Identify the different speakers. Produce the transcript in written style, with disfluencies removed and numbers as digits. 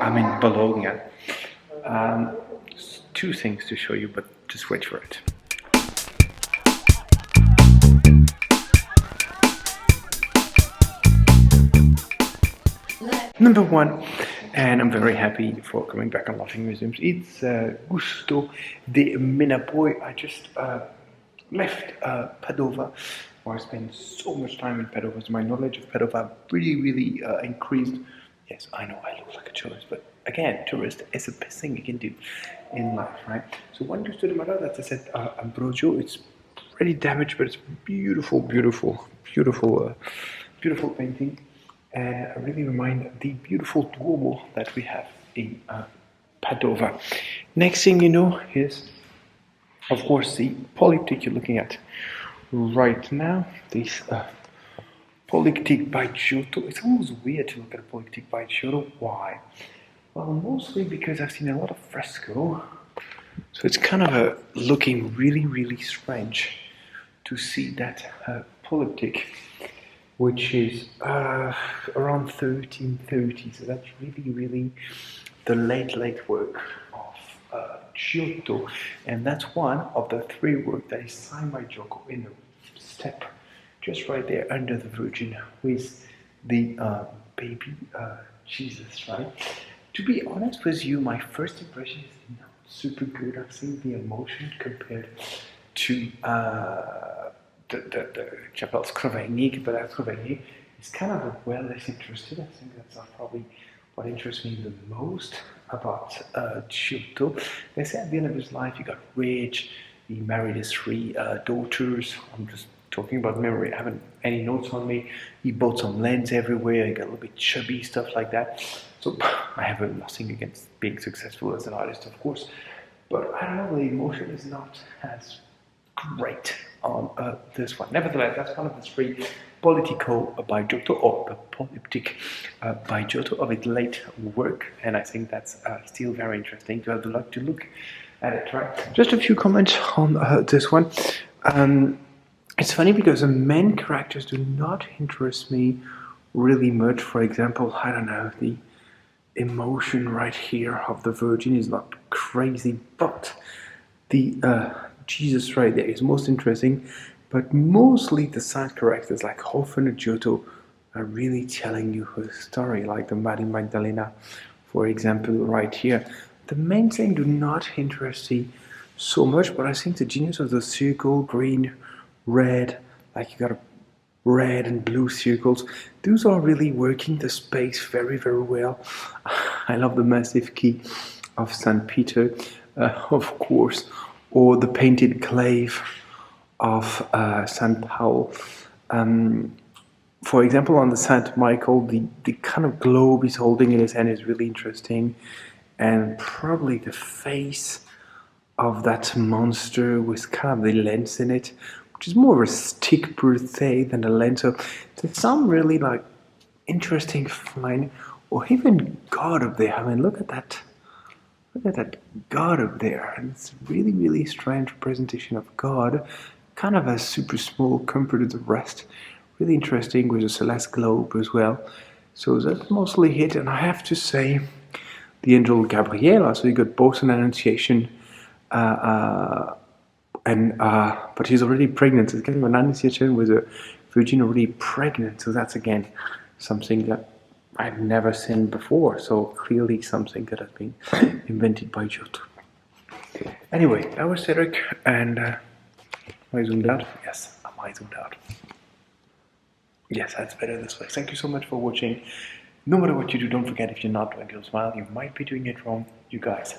Speaker 1: I'm in Bologna. Two things to show you, but just wait for it. Number one, and I'm very happy for coming back on Laughing Museums. It's Gusto de Menapoi. I just left Padova, where I spent so much time in Padova. So my knowledge of Padova really increased. Yes, I know I look like a tourist, but again, tourist is the best thing you can do in life, right? So one Gusto de Menapoi, that I said, Ambrogio. It's pretty damaged, but it's beautiful painting. And really remind the beautiful Duomo that we have in Padova. Next thing you know is, of course, the polyptych you're looking at right now. This polyptych by Giotto. It's almost weird to look at a polyptych by Giotto. Why? Well, mostly because I've seen a lot of fresco. So it's kind of looking really strange to see that polyptych, which is around 1330. So that's really the late work of Giotto, and that's one of the three works that is signed by Giotto in the step just right there under the Virgin with the baby Jesus, right? To be honest with you, my first impression is not super good. I've seen the emotion compared to the Chapel Scrovegni, but Scrovegni is kind of well less interested. I think that's probably what interests me the most about Giotto. They say at the end of his life he got rich, he married his three daughters. I'm just talking about memory, I haven't any notes on me. He bought some lands everywhere, he got a little bit chubby, stuff like that. So I have nothing against being successful as an artist, of course, but I don't know, the emotion is not as great on this one. Nevertheless, that's one of the three Politico by Giotto, or the Polyptych by Giotto, of its late work, and I think that's still very interesting to have the luck to look at it, right? Just a few comments on this one. It's funny because the main characters do not interest me really much. For example, I don't know, the emotion right here of the Virgin is not crazy, but the Jesus right there is most interesting, but mostly the side characters like Hoffen and Giotto are really telling you a story, like the Mary Magdalena, for example, right here. The main thing do not interest me so much, but I think the genius of the circle, green, red, like you got a red and blue circles, those are really working the space very well. I love the massive key of St. Peter, of course, or the painted glaive of St. Paul. For example, on the St. Michael, the kind of globe he's holding in his hand is really interesting, and probably the face of that monster with kind of the lens in it, which is more of a stick per se than a lens. So there's some really like interesting find, or even God up there. I mean, look at that. Look at that God up there. It's really strange representation of God. Kind of a super small compared to the rest. Really interesting with a celeste globe as well. So that's mostly it. And I have to say, the angel Gabriela. So you got both an Annunciation, but she's already pregnant. So it's kind of an Annunciation with a Virgin already pregnant. So that's again something that I've never seen before, so clearly something that has been invented by Giotto. Anyway, that was Cedric, and am I zoomed out? Yes, am I zoomed out? Yes, that's better this way. Thank you so much for watching. No matter what you do, don't forget, if you're not doing it, smile, you might be doing it wrong. You guys